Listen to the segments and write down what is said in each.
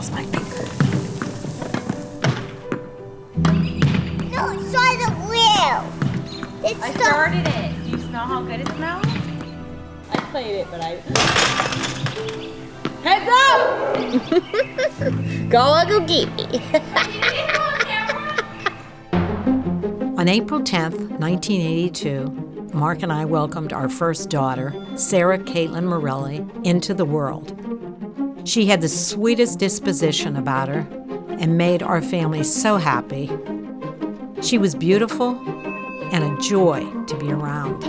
lost my finger. No, try the wheel. I started it. Do you smell how good it smells? I played it, but I... Heads up! Go, Uncle Geepy. On April 10th, 1982, Mark and I welcomed our first daughter, Sarah Caitlin Morelli, into the world. She had the sweetest disposition about her and made our family so happy. She was beautiful and a joy to be around.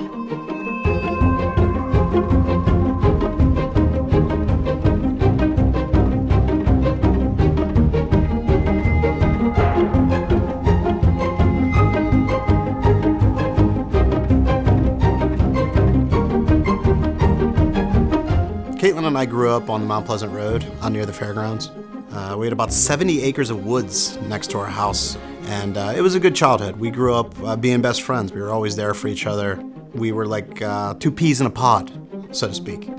Caitlin and I grew up on the Mount Pleasant Road near the fairgrounds. We had about 70 acres of woods next to our house, and it was a good childhood. We grew up being best friends. We were always there for each other. We were like two peas in a pod, so to speak.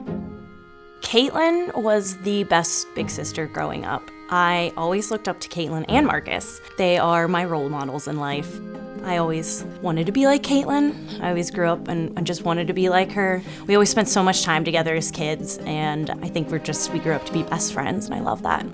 Caitlin was the best big sister growing up. I always looked up to Caitlin and Marcus. They are my role models in life. I always wanted to be like Caitlin. I always grew up and just wanted to be like her. We always spent so much time together as kids, and I think we grew up to be best friends, and I love that.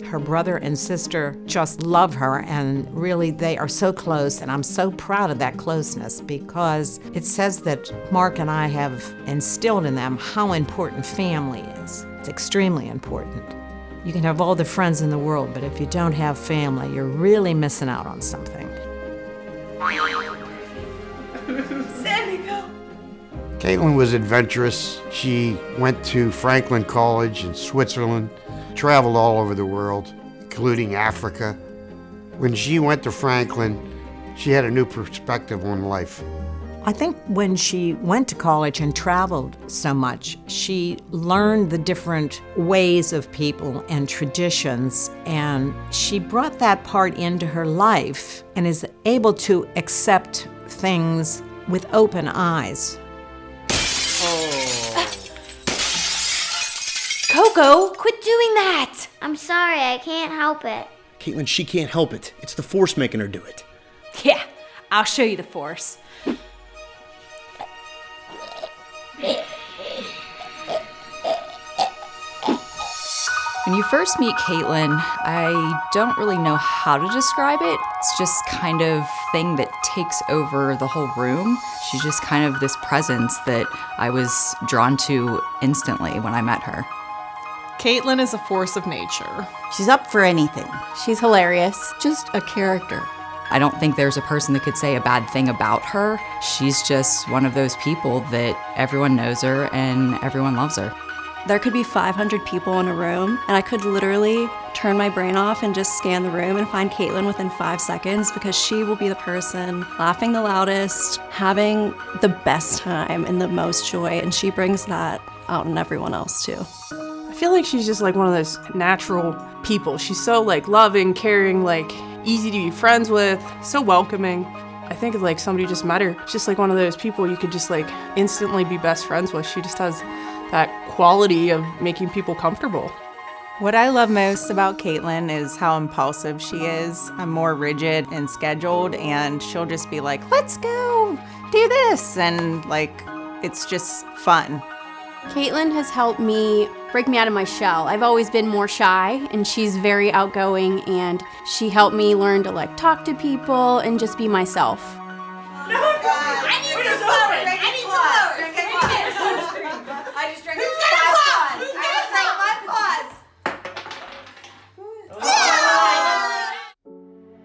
Her brother and sister just love her, and really they are so close, and I'm so proud of that closeness because it says that Mark and I have instilled in them how important family is. It's extremely important. You can have all the friends in the world, but if you don't have family, you're really missing out on something. Caitlin was adventurous. She went to Franklin College in Switzerland, traveled all over the world, including Africa. When she went to Franklin, she had a new perspective on life. I think when she went to college and traveled so much, she learned the different ways of people and traditions, and she brought that part into her life and is able to accept things with open eyes. Coco, quit doing that! I'm sorry, I can't help it. Caitlin, she can't help it. It's the Force making her do it. Yeah, I'll show you the Force. When you first meet Caitlin, I don't really know how to describe it. It's just kind of thing that takes over the whole room. She's just kind of this presence that I was drawn to instantly when I met her. Caitlin is a force of nature. She's up for anything. She's hilarious. Just a character. I don't think there's a person that could say a bad thing about her. She's just one of those people that everyone knows her and everyone loves her. There could be 500 people in a room, and I could literally turn my brain off and just scan the room and find Caitlin within 5 seconds because she will be the person laughing the loudest, having the best time and the most joy, and she brings that out in everyone else too. I feel like she's just like one of those natural people. She's so like loving, caring, like easy to be friends with, so welcoming. I think like somebody just met her. She's just like one of those people you could just like instantly be best friends with. She just has that quality of making people comfortable. What I love most about Caitlin is how impulsive she is. I'm more rigid and scheduled, and she'll just be like, let's go do this. And like, it's just fun. Caitlin has helped me break me out of my shell. I've always been more shy, and she's very outgoing, and she helped me learn to like talk to people and just be myself. I need some flowers. I need some flowers. I just drank 5 pods. I just drank 5 pods.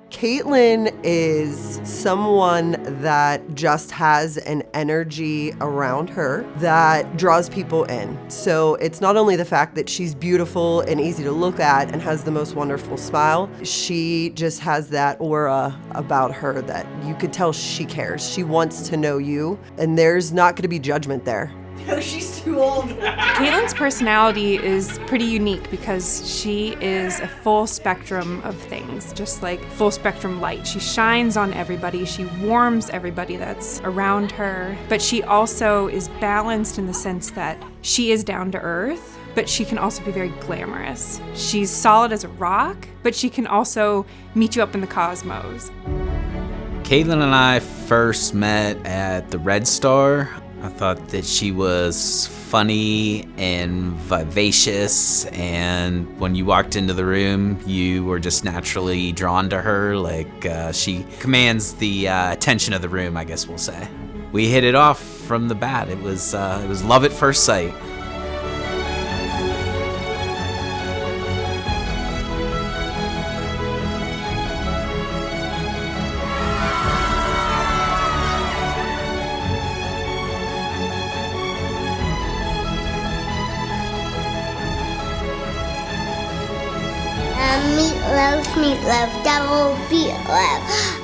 Caitlin is someone that just has an energy around her that draws people in. So it's not only the fact that she's beautiful and easy to look at and has the most wonderful smile, she just has that aura about her that you could tell she cares. She wants to know you, and there's not going to be judgment there. No, she's too old. Caitlin's personality is pretty unique because she is a full spectrum of things, just like full spectrum light. She shines on everybody, she warms everybody that's around her, but she also is balanced in the sense that she is down to earth, but she can also be very glamorous. She's solid as a rock, but she can also meet you up in the cosmos. Caitlin and I first met at the Red Star. I thought that she was funny and vivacious, and when you walked into the room, you were just naturally drawn to her. She commands the attention of the room, I guess we'll say. We hit it off from the bat. It was love at first sight. Meatloaf, double meatloaf.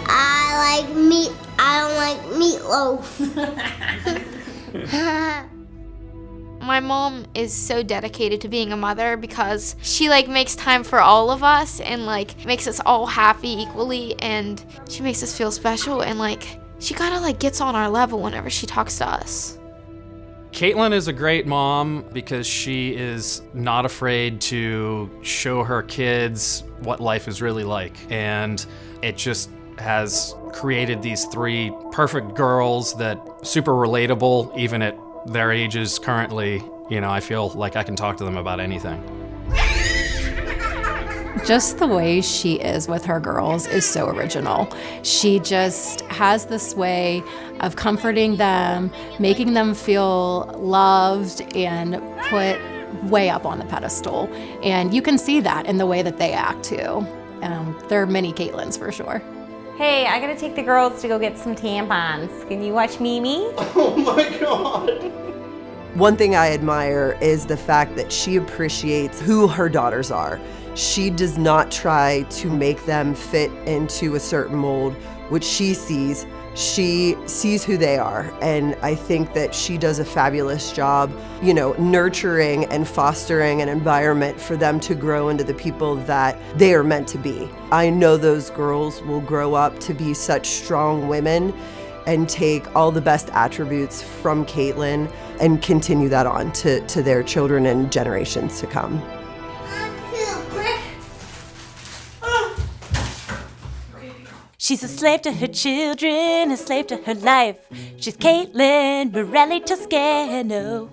I like meat. I don't like meatloaf. My mom is so dedicated to being a mother because she makes time for all of us and makes us all happy equally, and she makes us feel special, and she kind of gets on our level whenever she talks to us. Caitlin is a great mom because she is not afraid to show her kids what life is really like. And it just has created these 3 perfect girls that super relatable, even at their ages currently. I feel like I can talk to them about anything. Just the way she is with her girls is so original. She just has this way of comforting them, making them feel loved and put way up on the pedestal. And you can see that in the way that they act too. There are many Caitlins for sure. Hey, I gotta take the girls to go get some tampons. Can you watch Mimi? Oh my God. One thing I admire is the fact that she appreciates who her daughters are. She does not try to make them fit into a certain mold, which she sees. She sees who they are, and I think that she does a fabulous job, nurturing and fostering an environment for them to grow into the people that they are meant to be. I know those girls will grow up to be such strong women and take all the best attributes from Caitlin and continue that on to their children and generations to come. She's a slave to her children, a slave to her life. She's Caitlin, Morelli, TUSCANO.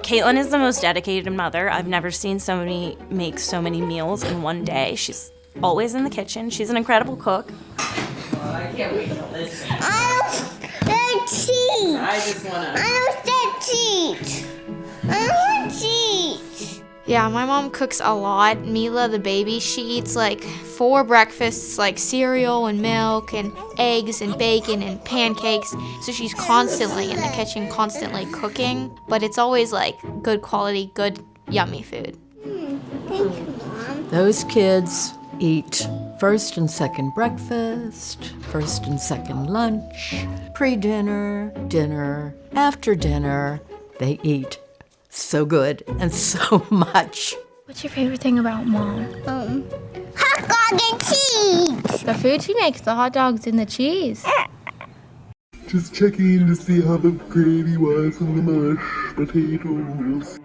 Caitlin is the most dedicated mother. I've never seen somebody make so many meals in one day. She's always in the kitchen. She's an incredible cook. I can't wait till this. I just wanna. I want cheese. Yeah, my mom cooks a lot. Mila, the baby, she eats 4 breakfasts, cereal and milk and eggs and bacon and pancakes. So she's constantly in the kitchen, constantly cooking. But it's always good quality, good, yummy food. Thank you, Mom. Those kids eat first and second breakfast, first and second lunch, pre-dinner, dinner, after dinner. They eat so good and so much. What's your favorite thing about Mom? Hot dog and cheese. The food she makes, the hot dogs and the cheese. Just checking to see how the gravy was and the mashed potatoes.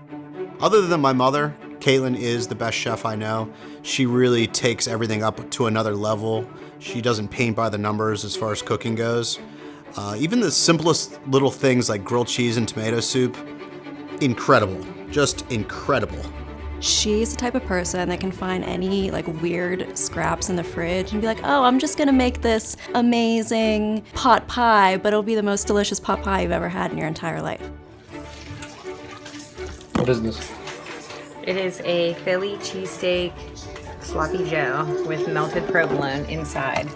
Other than my mother, Caitlin is the best chef I know. She really takes everything up to another level. She doesn't paint by the numbers as far as cooking goes. Even the simplest little things like grilled cheese and tomato soup, incredible, just incredible. She's the type of person that can find any weird scraps in the fridge and be like, oh, I'm just gonna make this amazing pot pie, but it'll be the most delicious pot pie you've ever had in your entire life. What is this? It is a Philly cheesesteak sloppy joe with melted provolone inside.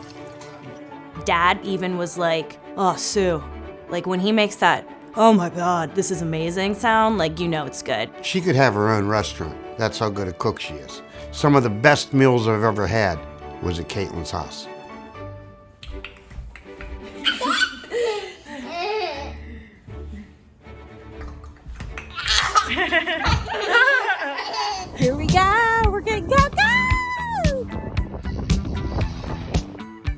Dad even was like, oh, Sue, when he makes that, oh my God, this is amazing sound, it's good. She could have her own restaurant. That's how good a cook she is. Some of the best meals I've ever had was at Caitlin's house. Here we go, we're gonna go!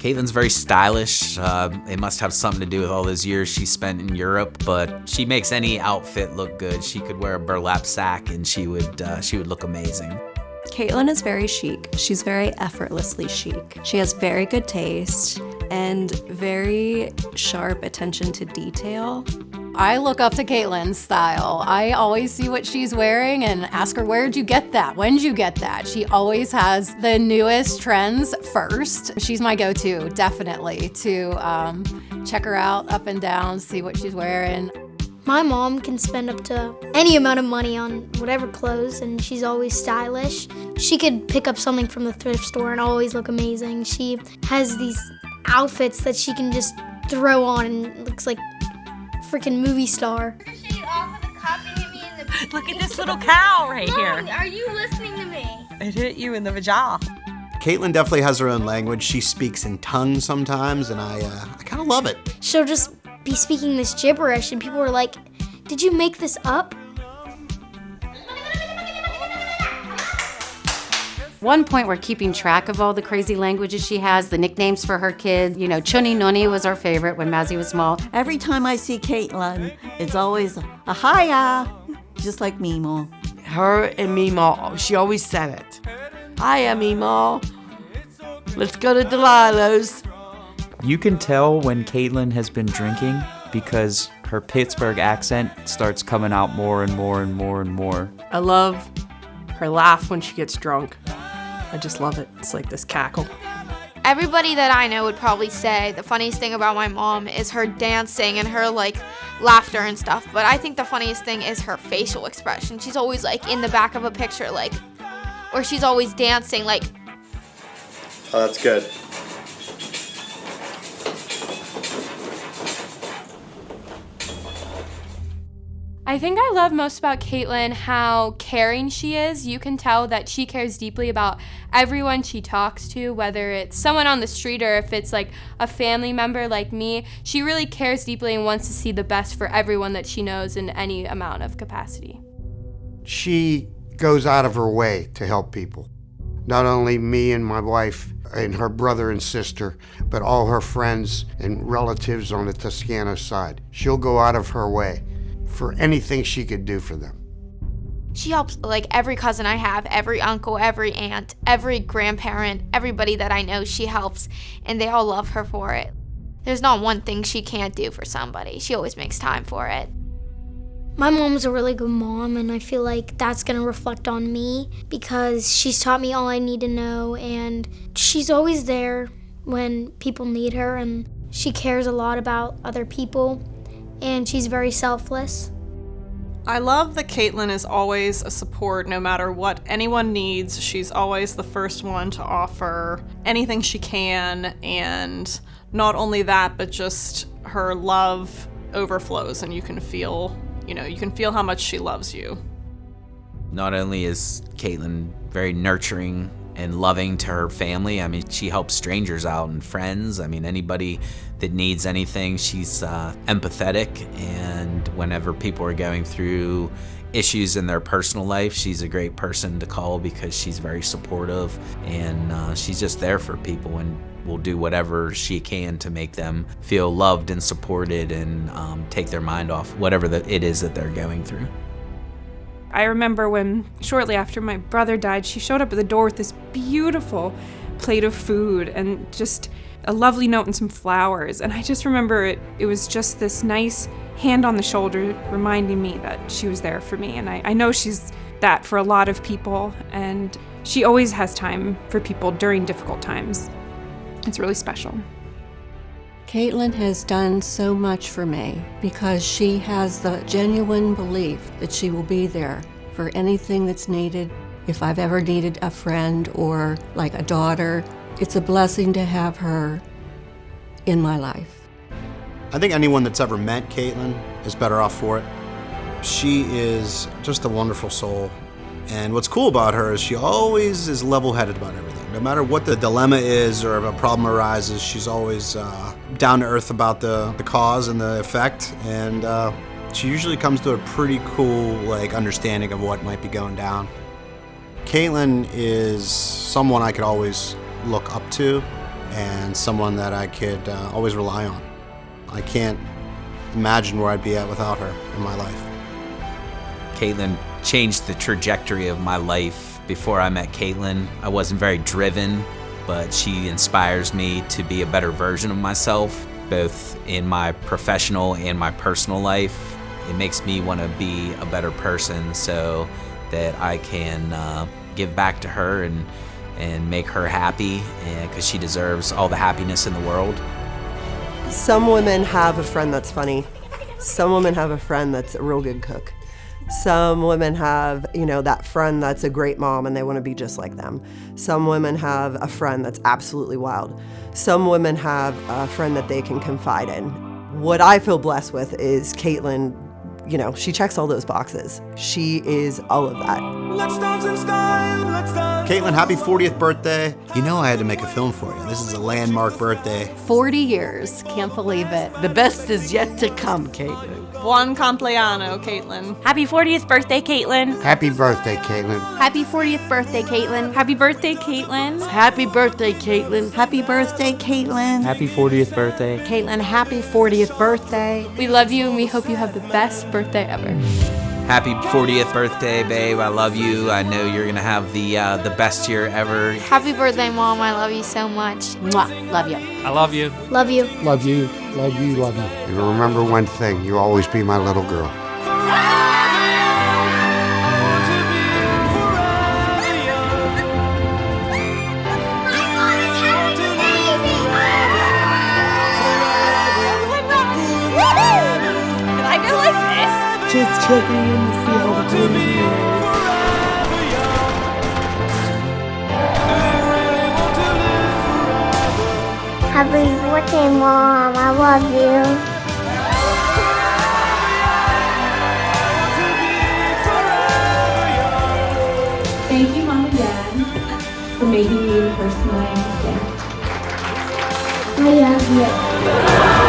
Caitlin's very stylish. It must have something to do with all those years she spent in Europe, but she makes any outfit look good. She could wear a burlap sack and she would look amazing. Caitlin is very chic. She's very effortlessly chic. She has very good taste and very sharp attention to detail. I look up to Caitlin's style. I always see what she's wearing and ask her, where'd you get that? When'd you get that? She always has the newest trends first. She's my go-to, definitely, to check her out up and down, see what she's wearing. My mom can spend up to any amount of money on whatever clothes, and she's always stylish. She could pick up something from the thrift store and always look amazing. She has these outfits that she can just throw on and looks like a freaking movie star. Look at this little cow right here. Mom, are you listening to me? It hit you in the vajah. Caitlin definitely has her own language. She speaks in tongues sometimes, and I kind of love it. She'll just be speaking this gibberish, and people are like, did you make this up? One point, we're keeping track of all the crazy languages she has, the nicknames for her kids. You know, Chunny Nunny was our favorite when Mazzy was small. Every time I see Caitlin, it's always a hiya, just like Mimo. Her and Mimo, she always said it. Hiya, Mimo. Let's go to Delilah's. You can tell when Caitlin has been drinking because her Pittsburgh accent starts coming out more and more and more and more. I love her laugh when she gets drunk. I just love it. It's like this cackle. Everybody that I know would probably say the funniest thing about my mom is her dancing and her like laughter and stuff. But I think the funniest thing is her facial expression. She's always like in the back of a picture, like, or she's always dancing, like. Oh, that's good. I think I love most about Caitlin how caring she is. You can tell that she cares deeply about everyone she talks to, whether it's someone on the street or if it's like a family member like me. She really cares deeply and wants to see the best for everyone that she knows in any amount of capacity. She goes out of her way to help people. Not only me and my wife and her brother and sister, but all her friends and relatives on the TUSCANO side. She'll go out of her way for anything she could do for them. She helps like every cousin I have, every uncle, every aunt, every grandparent, everybody that I know she helps, and they all love her for it. There's not one thing she can't do for somebody. She always makes time for it. My mom's a really good mom, and I feel like that's gonna reflect on me because she's taught me all I need to know, and she's always there when people need her, and she cares a lot about other people, and she's very selfless. I love that Caitlin is always a support no matter what anyone needs. She's always the first one to offer anything she can, and not only that, but just her love overflows, and you can feel how much she loves you. Not only is Caitlin very nurturing and loving to her family, I mean, she helps strangers out and friends. I mean, anybody that needs anything, she's empathetic, and whenever people are going through issues in their personal life, she's a great person to call because she's very supportive, and she's just there for people and will do whatever she can to make them feel loved and supported and take their mind off whatever it is that they're going through. I remember when, shortly after my brother died, she showed up at the door with this beautiful plate of food and just a lovely note and some flowers. And I just remember it was just this nice hand on the shoulder reminding me that she was there for me. And I know she's that for a lot of people, and she always has time for people during difficult times. It's really special. Caitlin has done so much for me because she has the genuine belief that she will be there for anything that's needed. If I've ever needed a friend or like a daughter, it's a blessing to have her in my life. I think anyone that's ever met Caitlin is better off for it. She is just a wonderful soul. And what's cool about her is she always is level-headed about everything. No matter what the dilemma is or if a problem arises, she's always down to earth about the cause and the effect. And she usually comes to a pretty cool understanding of what might be going down. Caitlin is someone I could always look up to and someone that I could always rely on. I can't imagine where I'd be at without her in my life. Caitlin changed the trajectory of my life. Before I met Caitlin, I wasn't very driven, but she inspires me to be a better version of myself, both in my professional and my personal life. It makes me want to be a better person so that I can give back to her and make her happy, because she deserves all the happiness in the world. Some women have a friend that's funny. Some women have a friend that's a real good cook. Some women have, that friend that's a great mom and they want to be just like them. Some women have a friend that's absolutely wild. Some women have a friend that they can confide in. What I feel blessed with is Caitlin, she checks all those boxes. She is all of that. Let's dance in style, let's dance. Caitlin, happy 40th birthday. I had to make a film for you. This is a landmark birthday. 40 years. Can't believe it. The best is yet to come, Caitlin. Buon compleanno, Caitlin. Happy 40th birthday, Caitlin. Happy birthday, Caitlin. Happy 40th birthday, Caitlin. Happy birthday, Caitlin. Happy birthday, Caitlin. Happy birthday, Caitlin. Happy 40th birthday. Caitlin, happy 40th birthday. We love you and we hope you have the best birthday ever. Happy 40th birthday, babe. I love you. I know you're gonna have the best year ever. Happy birthday, Mom. I love you so much. Mwah. Love you. I love you. Love you. Love you, love you, love you. And remember one thing, you'll always be my little girl. Can I go like this? Just checking in to see how the baby is. Happy birthday, Mom. I love you. Thank you, Mom and Dad, for making me the person that I am today. I love you.